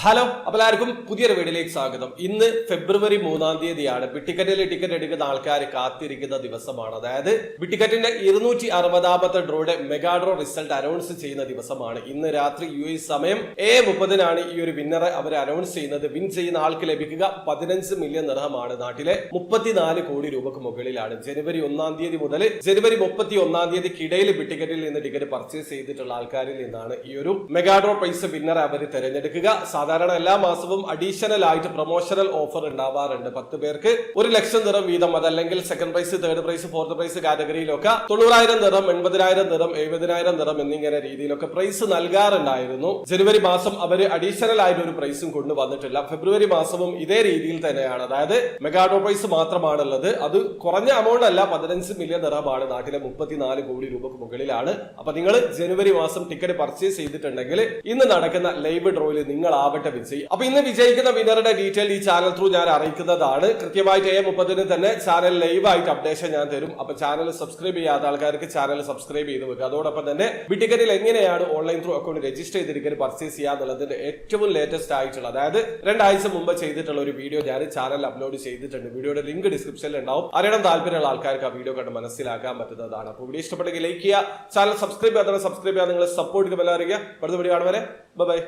Hello, അപ്പോൾ എല്ലാവർക്കും പുതിയൊരു വീഡിയോയിലേക്ക് സ്വാഗതം. ഇന്ന് ഫെബ്രുവരി 3-ാം തീയതിയാണ്. ബിറ്റിക്കറ്റിൽ ടിക്കറ്റ് എടുക്കുന്ന ആൾക്കാർ കാത്തിരിക്കുന്ന ദിവസമാണ്. അതായത് ബിറ്റിക്കറ്റിന്റെ 260ാമത്തെ ഡ്രോയുടെ മെഗാ ഡ്രോ റിസൾട്ട് അനൗൺസ് ചെയ്യുന്ന ദിവസമാണ്. ഇന്ന് രാത്രി US സമയം 7:30 ഈ ഒരു വിന്നറെ അവർ അനൗൺസ് ചെയ്യുന്നത്. വിൻ ചെയ്യുന്ന ആൾക്ക് ലഭിക്കുക 15 മില്യൺ ദിർഹമാണ്. നാട്ടിലെ 34 കോടി രൂപക്ക് മുകളിലാണ്. ജനുവരി 1-ാം തീയതി മുതൽ ജനുവരി 31-ാം തീയതിക്കിടയിൽ ബിറ്റിക്കറ്റിൽ നിന്ന് ടിക്കറ്റ് പർച്ചേസ് ചെയ്തിട്ടുള്ള ആൾക്കാരിൽ നിന്നാണ് ഈ ഒരു മെഗാ ഡ്രോ പ്രൈസ് വിന്നറെ അവർ തിരഞ്ഞെടുക്കുക. സാധാരണ എല്ലാ മാസവും അഡീഷണൽ ആയിട്ട് പ്രൊമോഷണൽ ഓഫർ ഉണ്ടാവാറുണ്ട്. 10 പേർക്ക് 1 ലക്ഷം ദിർഹം വീതം, അതല്ലെങ്കിൽ second prize, third prize, fourth prize കാറ്റഗറിയിലൊക്കെ 90,000 ദിർഹം, 80,000 ദിർഹം, 70,000 ദിർഹം എന്നിങ്ങനെ രീതിയിലൊക്കെ പ്രൈസ് നൽകാറുണ്ടായിരുന്നു. ജനുവരി മാസം അവര് അഡീഷണൽ ആയിട്ട് ഒരു പ്രൈസും കൊണ്ടുവന്നിട്ടില്ല. ഫെബ്രുവരി മാസവും ഇതേ രീതിയിൽ തന്നെയാണ്. അതായത് മെഗാഡോ പ്രൈസ് മാത്രമാണുള്ളത്. അത് കുറഞ്ഞ എമൗണ്ട് അല്ല, 15 മില്യൺ ദിർഹമാണ്. നാട്ടിലെ 34 കോടി രൂപക്ക് മുകളിലാണ്. അപ്പൊ നിങ്ങൾ ജനുവരി മാസം ടിക്കറ്റ് പർച്ചേസ് ചെയ്തിട്ടുണ്ടെങ്കിൽ ഇന്ന് നടക്കുന്ന ലൈവ് ഡ്രോയിൽ നിങ്ങൾ ആവട്ടെ വിജയി. അപ്പൊ ഇന്ന് വിജയിക്കുന്ന വിന്നറുടെ ഡീറ്റെയിൽ ഈ ചാനൽ ത്രൂ ഞാൻ അറിയിക്കുന്നതാണ്. കൃത്യമായിട്ട് 7:30 തന്നെ ചാനൽ ലൈവ് ആയിട്ട് അപ്ഡേഷൻ ഞാൻ തരും. അപ്പൊ ചാനൽ സബ്സ്ക്രൈബ് ചെയ്യാത്ത ആൾക്കാർക്ക് ചാനൽ സബ്സ്ക്രൈബ് ചെയ്ത് വെക്കുക. അതോടൊപ്പം തന്നെ ബിറ്റിക്കറ്റിൽ എങ്ങനെയാണ് ഓൺലൈൻ ത്രൂ അക്കൗണ്ട് രജിസ്റ്റർ ചെയ്തിരിക്കുന്നത് പർച്ചേസ് ചെയ്യാന്നുള്ളതിന്റെ ഏറ്റവും ലേറ്റസ്റ്റ് ആയിട്ടുള്ള, അതായത് 2 ആഴ്ച മുമ്പ് ചെയ്തിട്ടുള്ള ഒരു വീഡിയോ ഞാൻ ചാനൽ അപ്ലോഡ് ചെയ്തിട്ടുണ്ട്. വീഡിയോയുടെ ലിങ്ക് ഡിസ്ക്രിപ്ഷനിൽ ഉണ്ടാവും. അറിയണം താല്പര്യമുള്ള ആൾക്കാർക്ക് ആ വീഡിയോ കണ്ട് മനസ്സിലാക്കാൻ പറ്റുന്നതാണ്. അപ്പോൾ വീഡിയോ ഇഷ്ടപ്പെട്ടെങ്കിൽ ലൈക്ക് ചെയ്യുക, ചാനൽ സബ്സ്ക്രൈബ് ചെയ്യാതെ സബ്സ്ക്രൈബ് ചെയ്യാൻ നിങ്ങൾ സപ്പോർട്ട് ചെയ്യുക. അടുത്ത വീഡിയോ കാണുവരെ ബൈ.